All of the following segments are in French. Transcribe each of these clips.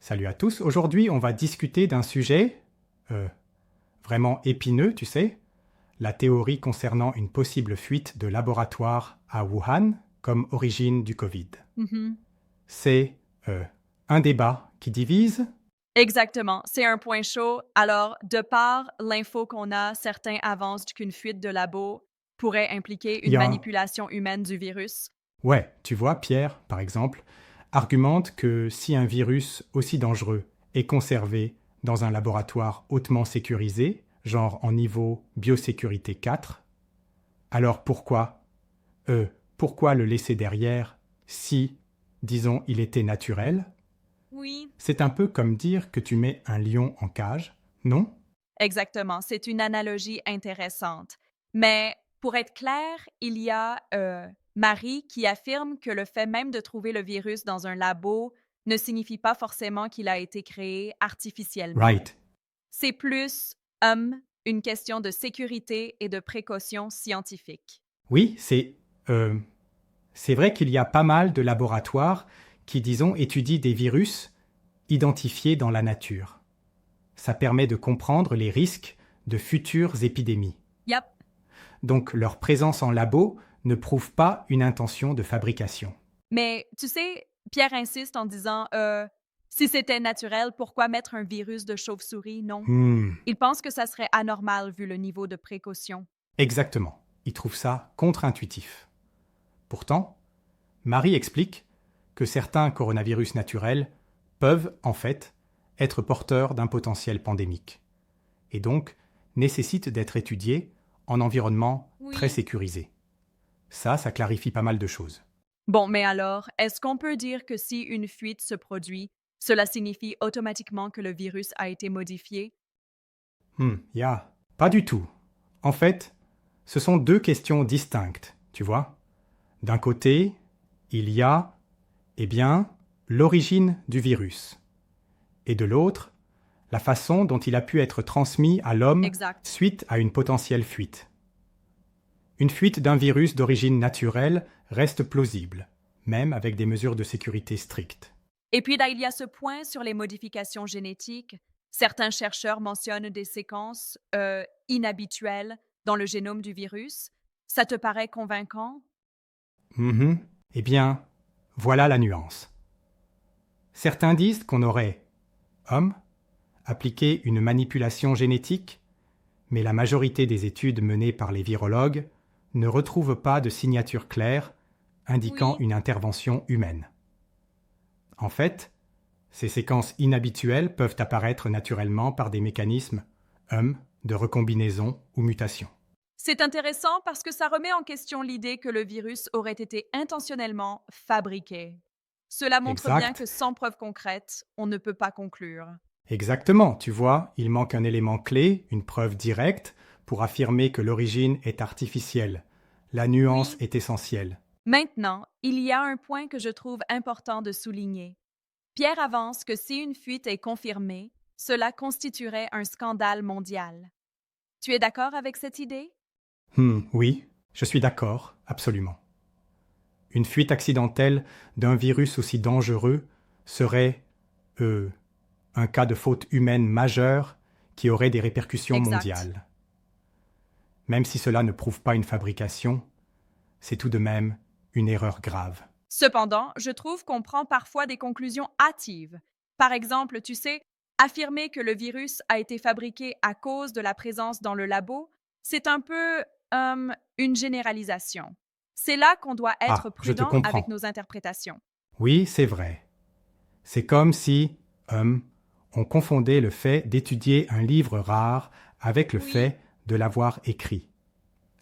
Salut à tous. Aujourd'hui, on va discuter d'un sujet vraiment épineux, tu sais, la théorie concernant une possible fuite de laboratoire à Wuhan comme origine du Covid. Mhm. C'est un débat qui divise. Exactement, c'est un point chaud. Alors, de par l'info qu'on a, certains avancent qu'une fuite de labo pourrait impliquer Il une y a, manipulation humaine du virus. ouais, tu vois, Pierre, par exemple, argumente que si un virus aussi dangereux est conservé dans un laboratoire hautement sécurisé, genre en niveau biosécurité 4, alors pourquoi le laisser derrière si, disons, il était naturel? Oui. C'est un peu comme dire que tu mets un lion en cage, non? Exactement, c'est une analogie intéressante. Mais pour être clair, il y a Marie qui affirme que le fait même de trouver le virus dans un labo ne signifie pas forcément qu'il a été créé artificiellement. Right. C'est plus une question de sécurité et de précaution scientifique. Oui, c'est vrai qu'il y a pas mal de laboratoires qui, disons, étudient des virus identifiés dans la nature. Ça permet de comprendre les risques de futures épidémies. Yep. Donc leur présence en labo ne prouve pas une intention de fabrication. Mais tu sais, Pierre insiste en disant si c'était naturel, pourquoi mettre un virus de chauve-souris? Non. Hmm. Il pense que ça serait anormal vu le niveau de précaution. Exactement. Il trouve ça contre-intuitif. Pourtant, Marie explique que certains coronavirus naturels peuvent, en fait, être porteurs d'un potentiel pandémique, et donc nécessitent d'être étudiés en environnement très Oui. sécurisé. Ça clarifie pas mal de choses. Bon, mais alors, est-ce qu'on peut dire que si une fuite se produit, cela signifie automatiquement que le virus a été modifié? Pas du tout. En fait, ce sont deux questions distinctes, tu vois. D'un côté, il y a, eh bien, l'origine du virus. Et de l'autre, la façon dont il a pu être transmis à l'homme Exact. suite à une potentielle fuite. Une fuite d'un virus d'origine naturelle reste plausible, même avec des mesures de sécurité strictes. Et puis là, il y a ce point sur les modifications génétiques. Certains chercheurs mentionnent des séquences inhabituelles dans le génome du virus. Ça te paraît convaincant? Mhm. Eh bien, voilà la nuance. Certains disent qu'on aurait, homme, appliqué une manipulation génétique, mais la majorité des études menées par les virologues ne retrouvent pas de signature claire indiquant Oui. une intervention humaine. En fait, ces séquences inhabituelles peuvent apparaître naturellement par des mécanismes de recombinaison ou mutation. C'est intéressant parce que ça remet en question l'idée que le virus aurait été intentionnellement fabriqué. Cela montre bien que Exact. sans preuve concrète, on ne peut pas conclure. Exactement, tu vois, il manque un élément clé, une preuve directe, pour affirmer que l'origine est artificielle. La nuance Oui. est essentielle. Maintenant, il y a un point que je trouve important de souligner. Pierre avance que si une fuite est confirmée, cela constituerait un scandale mondial. Tu es d'accord avec cette idée? Oui, je suis d'accord, absolument. Une fuite accidentelle d'un virus aussi dangereux serait, un cas de faute humaine majeure qui aurait des répercussions Exact. mondiales. Même si cela ne prouve pas une fabrication, c'est tout de même une erreur grave. Cependant, je trouve qu'on prend parfois des conclusions hâtives. Par exemple, tu sais, affirmer que le virus a été fabriqué à cause de la présence dans le labo, c'est un peu une généralisation. C'est là qu'on doit être Ah, je te prudent avec comprends. nos interprétations. Oui, c'est vrai. C'est comme si, on confondait le fait d'étudier un livre rare avec le Oui. fait de l'avoir écrit.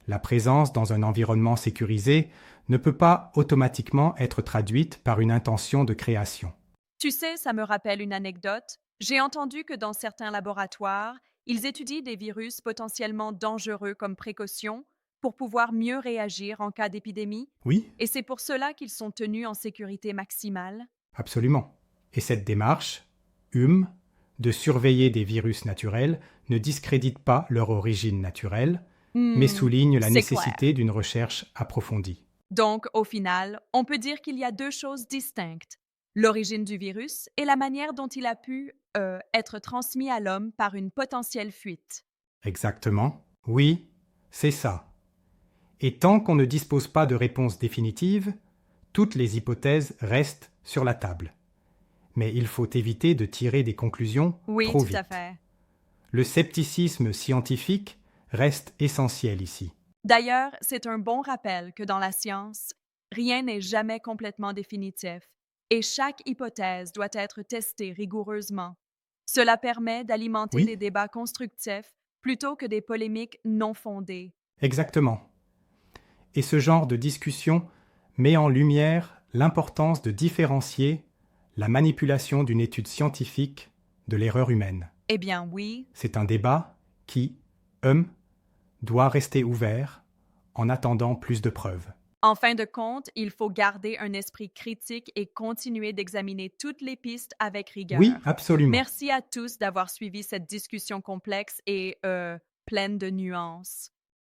La présence dans un environnement sécurisé ne peut pas automatiquement être traduite par une intention de création. Tu sais, ça me rappelle une anecdote. J'ai entendu que dans certains laboratoires, ils étudient des virus potentiellement dangereux comme précaution pour pouvoir mieux réagir en cas d'épidémie, Oui, et c'est pour cela qu'ils sont tenus en sécurité maximale. absolument. Et cette démarche, de surveiller des virus naturels, ne discrédite pas leur origine naturelle, mais souligne la C'est clair. nécessité d'une recherche approfondie. Donc, au final, on peut dire qu'il y a deux choses distinctes. l'origine du virus et la manière dont il a pu être transmis à l'homme par une potentielle fuite. Exactement. Oui, c'est ça. Et tant qu'on ne dispose pas de réponse définitive, toutes les hypothèses restent sur la table. Mais il faut éviter de tirer des conclusions Oui, trop tout à vite. fait. Le scepticisme scientifique reste essentiel ici. D'ailleurs, c'est un bon rappel que dans la science, rien n'est jamais complètement définitif et chaque hypothèse doit être testée rigoureusement. Cela permet d'alimenter des Oui, débats constructifs plutôt que des polémiques non fondées. exactement. Et ce genre de discussion met en lumière l'importance de différencier la manipulation d'une étude scientifique de l'erreur humaine. Eh bien oui, C'est un débat qui, doit rester ouvert en attendant plus de preuves. en fin de compte, il faut garder un esprit critique et continuer d'examiner toutes les pistes avec Oui, rigueur. absolument. Merci à tous d'avoir suivi cette discussion complexe et pleine de nuances.